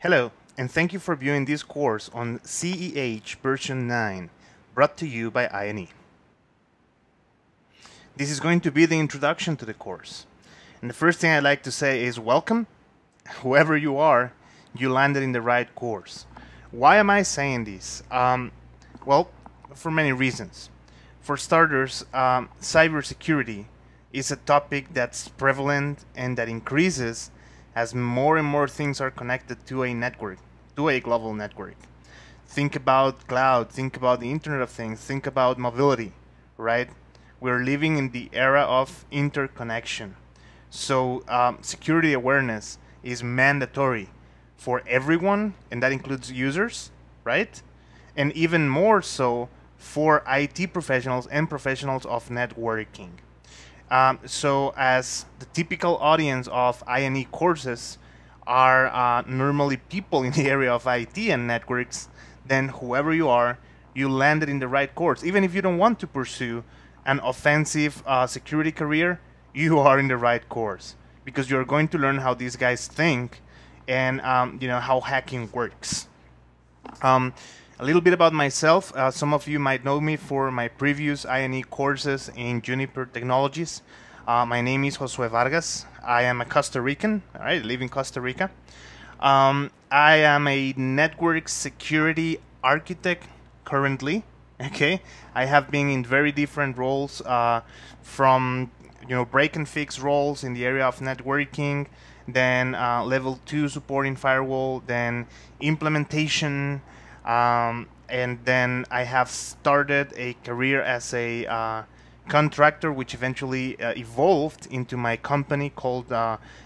Hello, and thank you for viewing this course on CEH version 9, brought to you by INE. This is going to be the introduction to the course. And the first thing I'd like to say is welcome. Whoever you are, you landed in the right course. Why am I saying this? Well, for many reasons. For starters, cybersecurity is a topic that's prevalent and that increases as more and more things are connected to a network, to a global network. Think about cloud, think about the Internet of Things, think about mobility, right? We're living in the era of interconnection. So security awareness is mandatory for everyone, and that includes users, right? And even more so for IT professionals and professionals of networking. So as the typical audience of INE courses are normally people in the area of IT and networks, then whoever you are, you landed in the right course. Even if you don't want to pursue an offensive security career, you are in the right course because you're going to learn how these guys think and how hacking works. A little bit about myself. Some of you might know me for my previous INE courses in Juniper Technologies. My name is Josue Vargas. I am a Costa Rican. All right, I live in Costa Rica. I am a network security architect currently. Okay, I have been in very different roles, from break and fix roles in the area of networking, then level 2 supporting firewall, then implementation. And then I have started a career as a contractor, which eventually evolved into my company called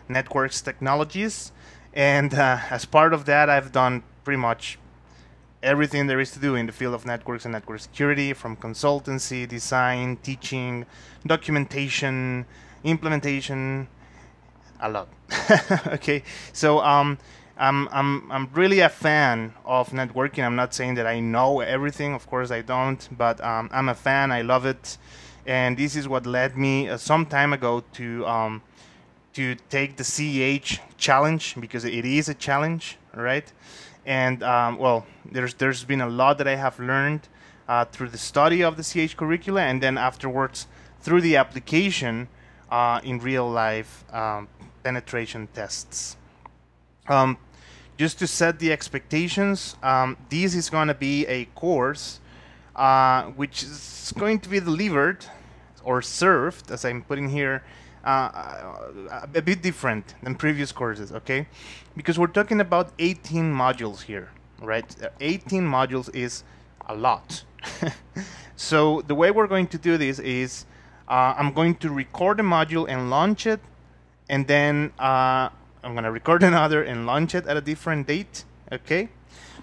Networks Technologies. And as part of that, I've done pretty much everything there is to do in the field of networks and network security, from consultancy, design, teaching, documentation, implementation, a lot. Okay, so I'm really a fan of networking. I'm not saying that I know everything. Of course, I don't. But I'm a fan. I love it, and this is what led me some time ago to take the CEH challenge, because it is a challenge, right? And well, there's been a lot that I have learned through the study of the CEH curricula, and then afterwards through the application in real life penetration tests. Just to set the expectations, this is going to be a course which is going to be delivered or served, as I'm putting here, a bit different than previous courses, okay? Because we're talking about 18 modules here, right? 18 modules is a lot. So the way we're going to do this is I'm going to record a module and launch it, and then I'm going to record another and launch it at a different date, okay?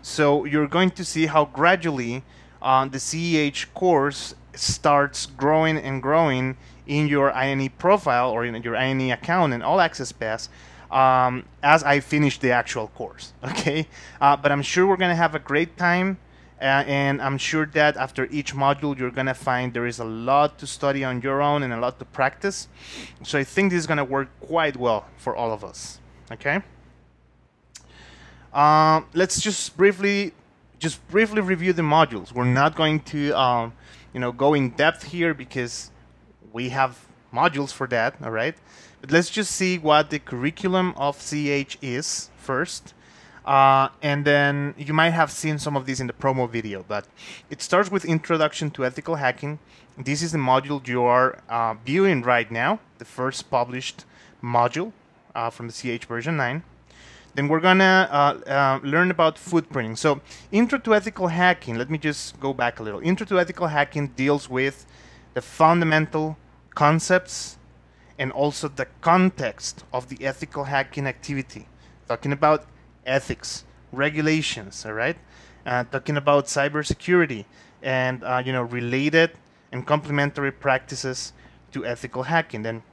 So you're going to see how gradually the CEH course starts growing and growing in your INE profile or in your INE account and All Access Pass as I finish the actual course, okay? But I'm sure we're going to have a great time, and I'm sure that after each module you're going to find there is a lot to study on your own and a lot to practice. So I think this is going to work quite well for all of us. Okay. Let's just briefly review the modules. We're not going to go in depth here because we have modules for that. All right. But let's just see what the curriculum of CEH is first, and then you might have seen some of these in the promo video. But it starts with Introduction to Ethical Hacking. This is the module you are viewing right now, the first published module from the CEH version 9. Then we're gonna learn about footprinting. So Intro to Ethical Hacking, let me just go back a little. Intro to Ethical Hacking deals with the fundamental concepts and also the context of the ethical hacking activity. Talking about ethics, regulations, all right? Talking about cybersecurity and related and complementary practices to ethical hacking. Then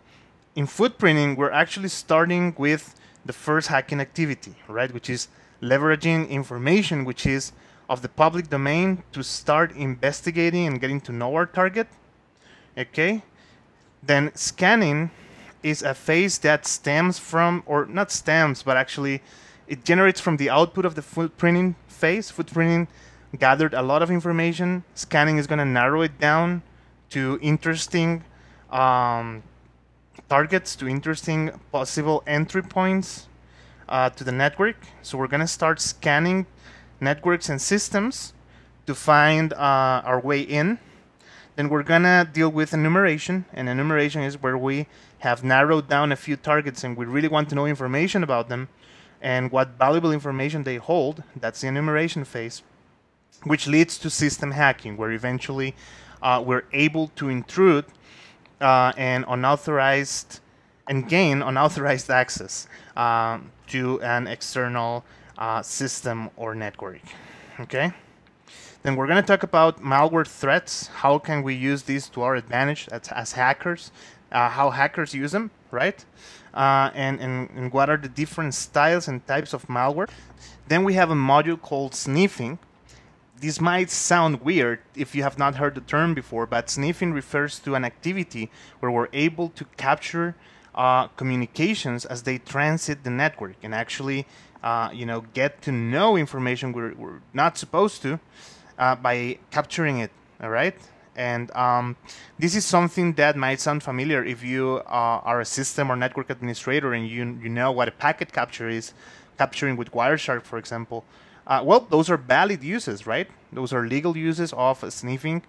in footprinting, we're actually starting with the first hacking activity, right? Which is leveraging information which is of the public domain to start investigating and getting to know our target. Okay? Then scanning is a phase that stems from, or not stems, but actually It generates from the output of the footprinting phase. Footprinting gathered a lot of information. Scanning is going to narrow it down to interesting targets, to interesting possible entry points to the network. So we're going to start scanning networks and systems to find our way in. Then we're going to deal with enumeration, and enumeration is where we have narrowed down a few targets and we really want to know information about them and what valuable information they hold. That's the enumeration phase, which leads to system hacking, where eventually we're able to intrude and gain unauthorized access to an external system or network. Okay. Then we're going to talk about malware threats. How can we use these to our advantage as hackers? How hackers use them, right? And what are the different styles and types of malware? Then we have a module called sniffing. This might sound weird if you have not heard the term before, but sniffing refers to an activity where we're able to capture communications as they transit the network and actually, get to know information we're not supposed to by capturing it. All right. And this is something that might sound familiar if you are a system or network administrator and you know what a packet capture is, capturing with Wireshark, for example. Well, those are valid uses, right? Those are legal uses of sniffing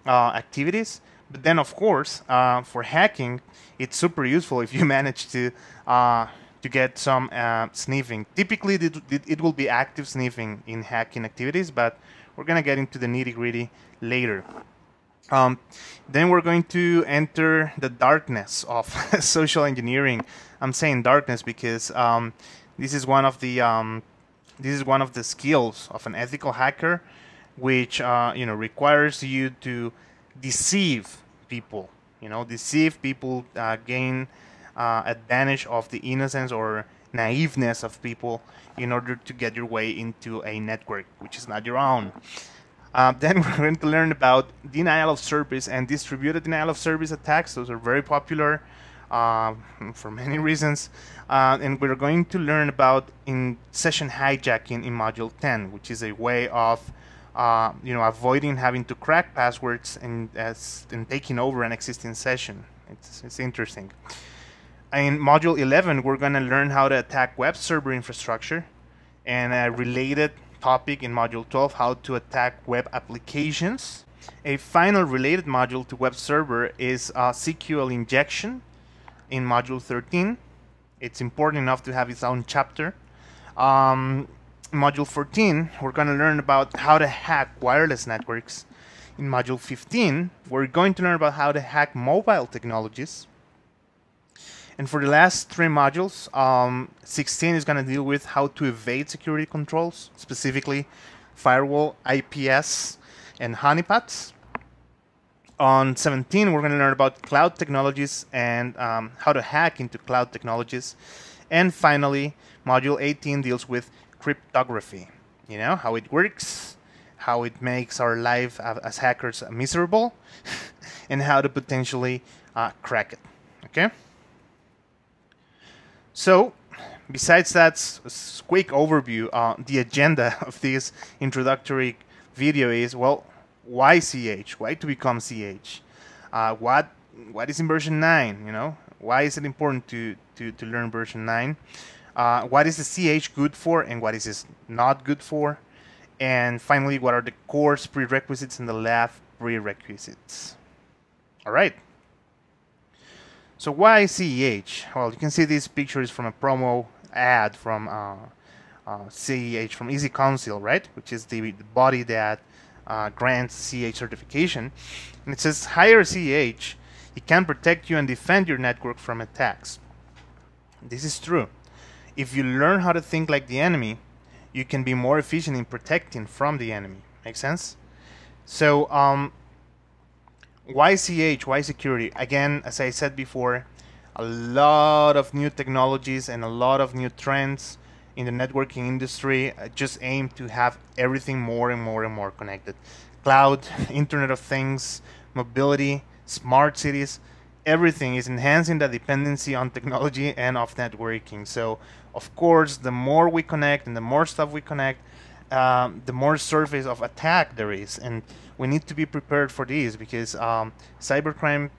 activities. But then, of course, for hacking, it's super useful if you manage to get some sniffing. Typically, it will be active sniffing in hacking activities, but we're going to get into the nitty-gritty later. Then we're going to enter the darkness of social engineering. I'm saying darkness because this is one of the skills of an ethical hacker, which requires you to deceive people. Deceive people, gain advantage of the innocence or naiveness of people in order to get your way into a network which is not your own. Then we're going to learn about denial of service and distributed denial of service attacks. Those are very popular for many reasons. And we're going to learn about session hijacking in Module 10, which is a way of avoiding having to crack passwords and taking over an existing session. It's interesting. In Module 11, we're going to learn how to attack web server infrastructure, and a related topic in Module 12, how to attack web applications. A final related module to web server is SQL injection in Module 13. It's important enough to have its own chapter. Module 14, we're going to learn about how to hack wireless networks. In Module 15, we're going to learn about how to hack mobile technologies. And for the last three modules, 16 is going to deal with how to evade security controls, specifically firewall, IPS, and honeypots. On 17, we're going to learn about cloud technologies and how to hack into cloud technologies. And finally, module 18 deals with cryptography. How it works, how it makes our life as hackers miserable, and how to potentially crack it. Okay? So, besides that quick overview, the agenda of this introductory video is, well, why CH? Why to become CH? What is in version 9? Why is it important to learn version 9? What is the CH good for and what is it not good for? And finally, what are the course prerequisites and the lab prerequisites? All right. So why CEH? Well, you can see this picture is from a promo ad from CEH, from Easy Counsel, right? Which is the body that grants CEH certification. And it says, hire CEH. It can protect you and defend your network from attacks. This is true. If you learn how to think like the enemy, you can be more efficient in protecting from the enemy. Make sense? So, why CH? Why security? Again, as I said before, a lot of new technologies and a lot of new trends in the networking industry just aim to have everything more and more and more connected. Cloud, Internet of Things, mobility, smart cities, everything is enhancing the dependency on technology and of networking. So of course, the more we connect and the more stuff we connect, the more surface of attack there is, and we need to be prepared for this because cybercrime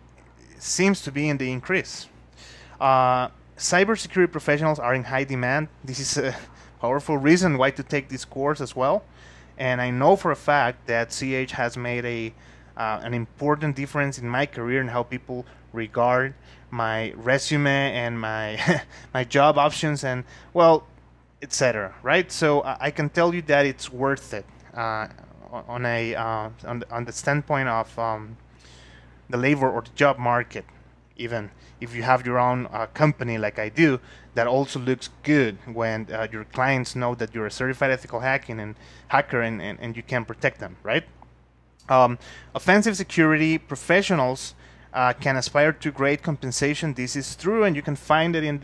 seems to be in the increase. Cybersecurity professionals are in high demand. This is a powerful reason why to take this course as well. And I know for a fact that CH has made an important difference in my career and how people regard my resume and my my job options and, well, etc. Right? So I can tell you that it's worth it on the standpoint of the labor or the job market. Even if you have your own company like I do, that also looks good when your clients know that you're a certified ethical hacker and you can protect them, right? Offensive security professionals can aspire to great compensation. This is true, and you can find it in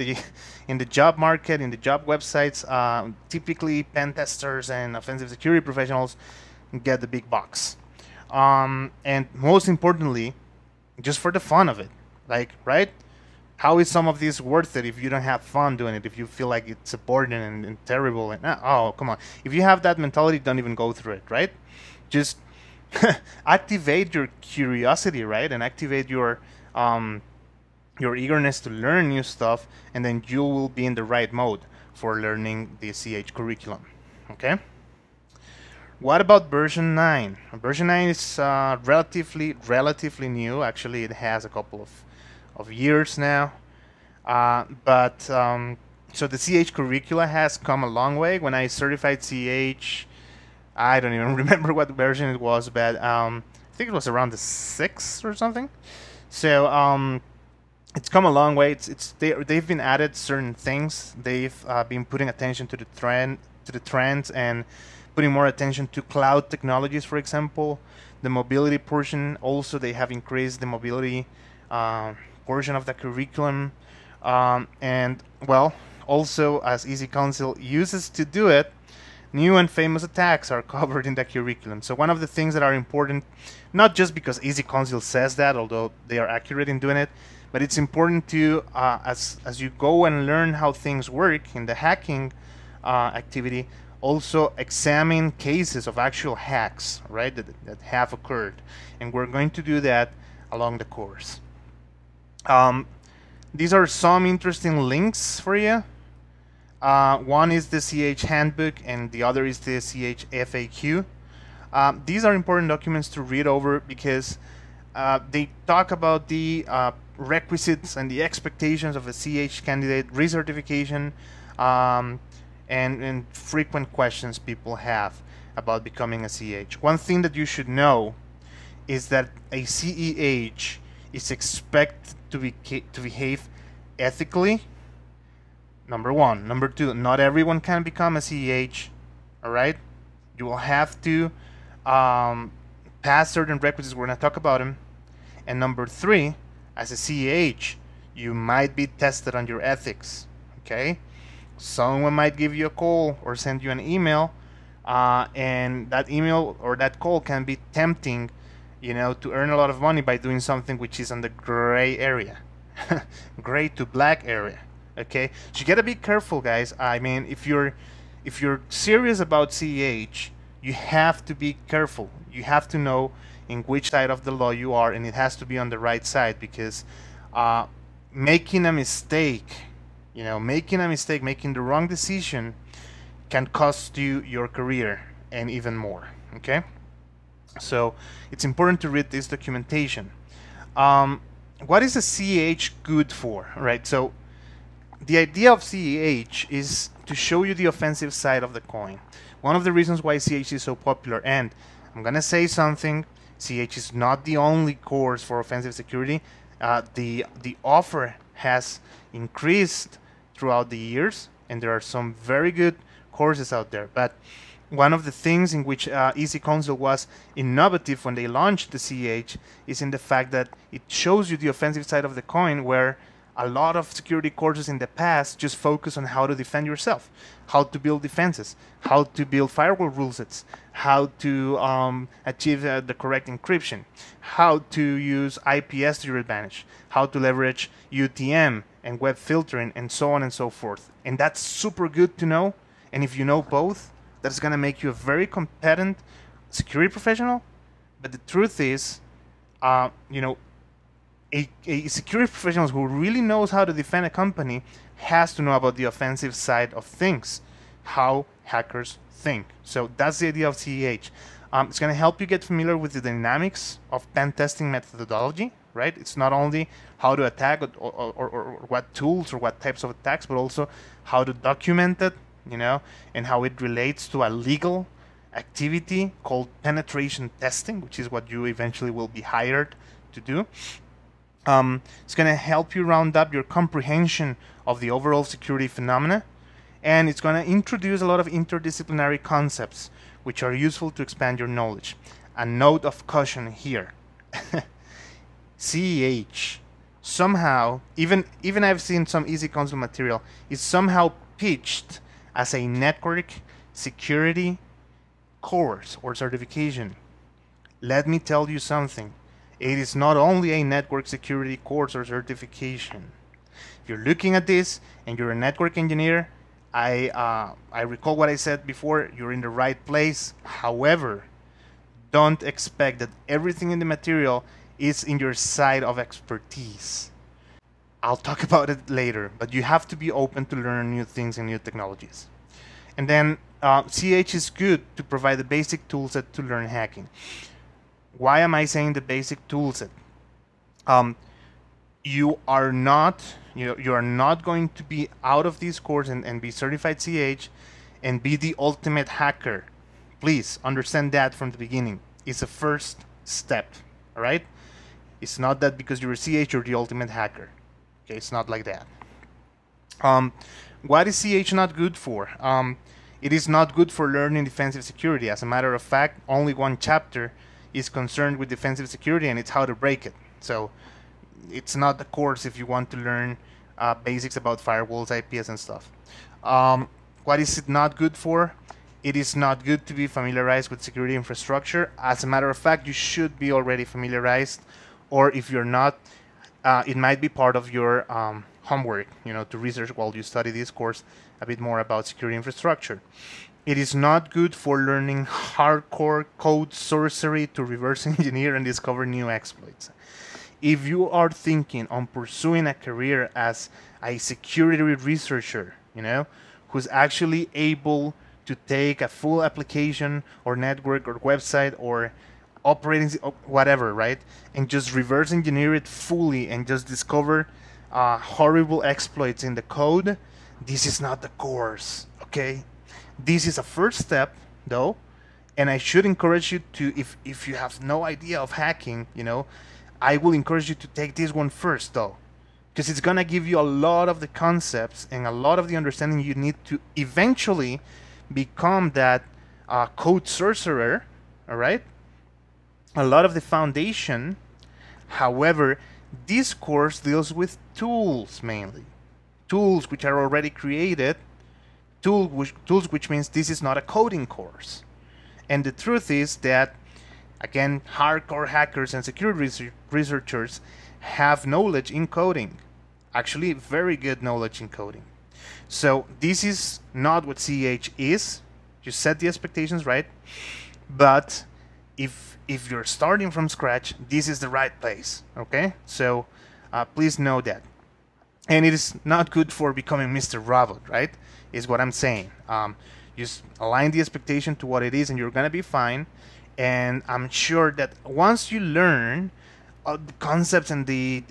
the job market, in the job websites. Typically, pen testers and offensive security professionals get the big bucks. And most importantly, just for the fun of it, like, right? How is some of this worth it if you don't have fun doing it? If you feel like it's a burden and terrible, and oh, come on! If you have that mentality, don't even go through it, right? Just activate your curiosity, right, and activate your eagerness to learn new stuff, and then you will be in the right mode for learning the CH curriculum. Okay. What about version 9? Version 9 is relatively new. Actually, it has a couple of years now. So the CH curricula has come a long way. When I certified CH, I don't even remember what version it was, but I think it was around the 6th or something. So it's come a long way. They've been added certain things. They've been putting attention to the trends and putting more attention to cloud technologies, for example. The mobility portion, also they have increased the mobility portion of the curriculum. And, well, also as Easy Counsel uses to do it, new and famous attacks are covered in the curriculum. So one of the things that are important, not just because Easy Counsel says that, although they are accurate in doing it, but it's important to, as you go and learn how things work in the hacking activity, also examine cases of actual hacks, right, that have occurred. And we're going to do that along the course. These are some interesting links for you. One is the CH handbook and the other is the CH FAQ. These are important documents to read over because they talk about the requisites and the expectations of a CH candidate, recertification, and frequent questions people have about becoming a CH. One thing that you should know is that a CEH is expected to behave ethically. Number one. Number two, not everyone can become a CEH. Alright? You will have to pass certain requisites. We're going to talk about them. And number three, as a CEH, you might be tested on your ethics. Okay? Someone might give you a call or send you an email, and that email or that call can be tempting, to earn a lot of money by doing something which is on the gray area, gray to black area. Okay, so you gotta be careful, guys. I mean, if you're serious about CEH, you have to be careful. You have to know in which side of the law you are, and it has to be on the right side, because making a mistake, making the wrong decision can cost you your career and even more. Okay, so it's important to read this documentation. What is a CEH good for, right? So the idea of CEH is to show you the offensive side of the coin. One of the reasons why CEH is so popular, and I'm gonna say something, CEH is not the only course for offensive security. The offer has increased throughout the years, and there are some very good courses out there. But one of the things in which Easy Counsel was innovative when they launched the CEH is in the fact that it shows you the offensive side of the coin, where A lot of security courses in the past just focus on how to defend yourself, how to build defenses, how to build firewall rule sets, how to achieve the correct encryption, how to use IPS to your advantage, how to leverage UTM and web filtering, and so on and so forth. And that's super good to know. And if you know both, that's going to make you a very competent security professional. But the truth is, you know, a security professional who really knows how to defend a company has to know about the offensive side of things, how hackers think. So that's the idea of CEH. It's going to help you get familiar with the dynamics of pen testing methodology, right? It's not only how to attack or what tools or what types of attacks, but also how to document it, you know, and how it relates to a legal activity called penetration testing, which is what you eventually will be hired to do. It's going to help you round up your comprehension of the overall security phenomena, and it's going to introduce a lot of interdisciplinary concepts which are useful to expand your knowledge. A note of caution here. CEH somehow, even I've seen some easy console material, is somehow pitched as a network security course or certification. Let me tell you something. It is not only a network security course or certification. If you're looking at this and you're a network engineer, I recall what I said before, you're in the right place. However, don't expect that everything in the material is in your side of expertise. I'll talk about it later, but you have to be open to learn new things and new technologies. And then CH is good to provide the basic toolset to learn hacking. Why am I saying the basic toolset? You are not going to be out of this course and be certified CH and be the ultimate hacker. Please understand that from the beginning. It's a first step, all right? It's not that because you're a CH you're the ultimate hacker. Okay, it's not like that. What is CH not good for? It is not good for learning defensive security. As a matter of fact, only one chapter is concerned with defensive security, and it's how to break it. So it's not the course if you want to learn basics about firewalls, IPS, and stuff. What is it not good for? It is not good to be familiarized with security infrastructure. As a matter of fact, you should be already familiarized, or if you're not, it might be part of your homework, to research while you study this course a bit more about security infrastructure. It is not good for learning hardcore code sorcery to reverse engineer and discover new exploits. If you are thinking on pursuing a career as a security researcher, who's actually able to take a full application or network or website or operating whatever, right, and just reverse engineer it fully and just discover horrible exploits in the code, this is not the course, okay? This is a first step, though, and I should encourage you to, if you have no idea of hacking, I will encourage you to take this one first, though, because it's going to give you a lot of the concepts and a lot of the understanding you need to eventually become that code sorcerer, all right? A lot of the foundation. However, this course deals with tools mainly. Tools which are already created. Tools which means this is not a coding course. And the truth is that, again, hardcore hackers and security researchers have knowledge in coding. Actually, very good knowledge in coding. So this is not what CEH is. You set the expectations right. But if you're starting from scratch, this is the right place. Okay? So please know that. And it is not good for becoming Mr. Robot, right? Is what I'm saying. Just align the expectation to what it is and you're going to be fine. And I'm sure that once you learn the concepts and the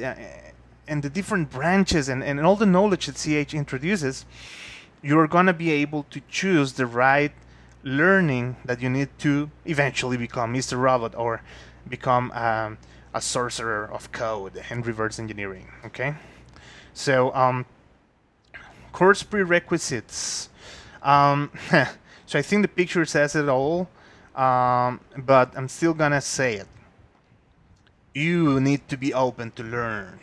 different branches and all the knowledge that CH introduces, you're going to be able to choose the right learning that you need to eventually become Mr. Robot or become a sorcerer of code and reverse engineering. Okay? So, course prerequisites. So I think the picture says it all, but I'm still gonna say it. You need to be open to learn.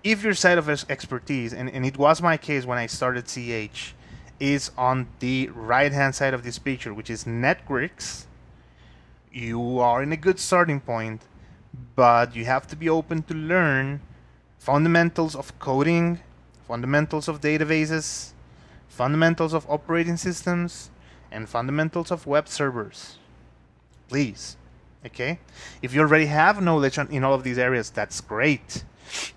if your side of expertise, and it was my case when I started CH, is on the right hand side of this picture, which is networks, you are in a good starting point, but you have to be open to learn fundamentals of coding, fundamentals of databases, fundamentals of operating systems, and fundamentals of web servers. Please. Okay? If you already have knowledge in all of these areas, that's great.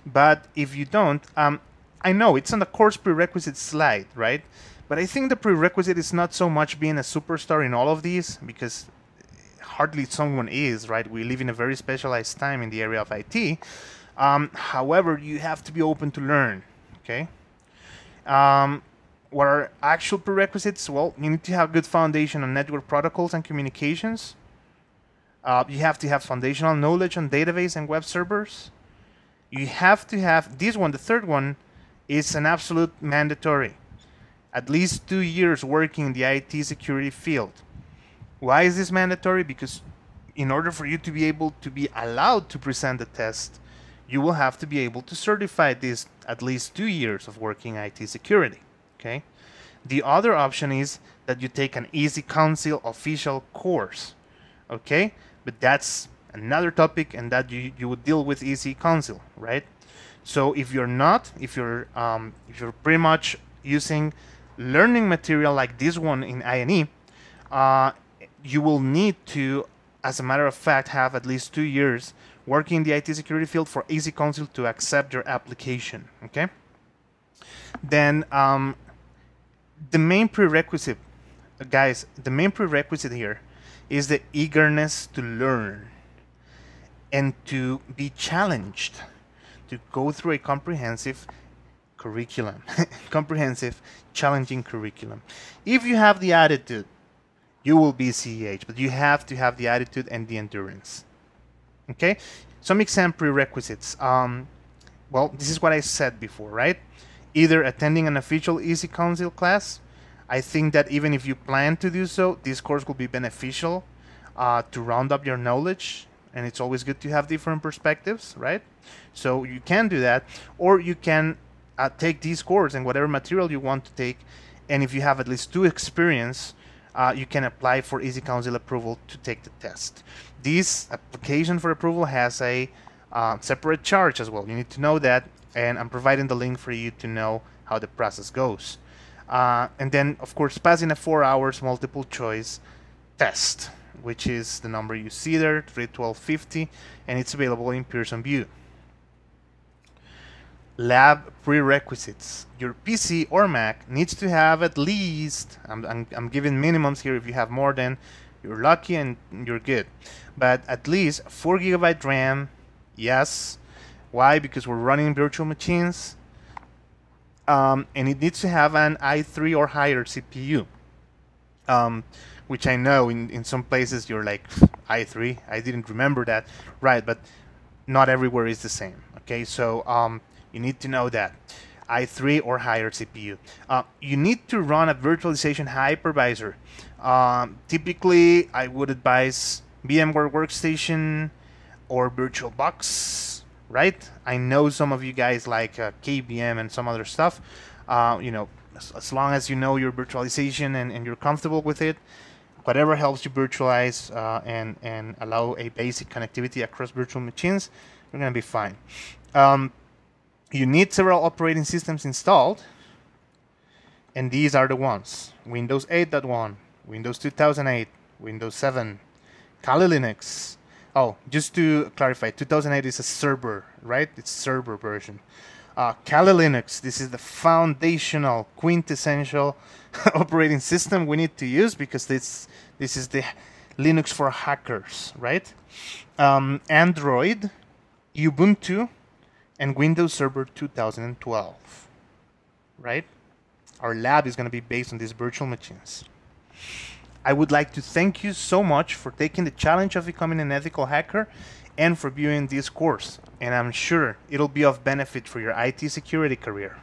But if you don't, I know it's on the course prerequisite slide, right? But I think the prerequisite is not so much being a superstar in all of these, because hardly someone is, right? We live in a very specialized time in the area of IT. However, you have to be open to learn, okay? What are actual prerequisites? Well, you need to have good foundation on network protocols and communications. You have to have foundational knowledge on database and web servers. You have to have, this one, the third one, is an absolute mandatory. At least 2 years working in the IT security field. Why is this mandatory? Because in order for you to be able to be allowed to present the test, you will have to be able to certify this at least 2 years of working IT security. Okay. The other option is that you take an Easy Council official course. Okay, but that's another topic, and that you would deal with Easy Council, right? So if you're not, if you're pretty much using learning material like this one in INE, you will need to, as a matter of fact, have at least 2 years working in the IT security field for Easy Council to accept your application. Okay. Then the main prerequisite, guys, the main prerequisite here is the eagerness to learn and to be challenged, to go through a comprehensive curriculum, comprehensive, challenging curriculum. If you have the attitude, you will be CEH, but you have to have the attitude and the endurance. Okay? Some exam prerequisites. Well, this is what I said before, right? Either attending an official Easy Council class. I think that even if you plan to do so, this course will be beneficial to round up your knowledge, and it's always good to have different perspectives, right? So you can do that, or you can take this course and whatever material you want to take, and if you have at least 2 experience, you can apply for Easy Council approval to take the test. This application for approval has a separate charge as well. You need to know that, and I'm providing the link for you to know how the process goes. And then, of course, passing a 4 hours multiple choice test, which is the number you see there, 31250, and it's available in Pearson VUE. Lab prerequisites. Your PC or Mac needs to have at least, I'm giving minimums here. If you have more, then you're lucky and you're good. But at least 4 GB RAM, yes. Why? Because we're running virtual machines. And it needs to have an i3 or higher CPU. Which I know in some places you're like, i3, I didn't remember that. Right, but not everywhere is the same. Okay, so you need to know that. i3 or higher CPU. You need to run a virtualization hypervisor. Typically, I would advise VMware Workstation or VirtualBox, right? I know some of you guys like KVM and some other stuff. You know, as long as you know your virtualization and you're comfortable with it, whatever helps you virtualize and allow a basic connectivity across virtual machines, you're going to be fine. You need several operating systems installed, and these are the ones: Windows 8.1, Windows 2008, Windows 7, Kali Linux. Oh, just to clarify, 2008 is a server, right? It's server version. Kali Linux, this is the foundational, quintessential operating system we need to use, because this is the Linux for hackers, right? Android, Ubuntu, and Windows Server 2012, right? Our lab is going to be based on these virtual machines. I would like to thank you so much for taking the challenge of becoming an ethical hacker and for viewing this course, and I'm sure it'll be of benefit for your IT security career.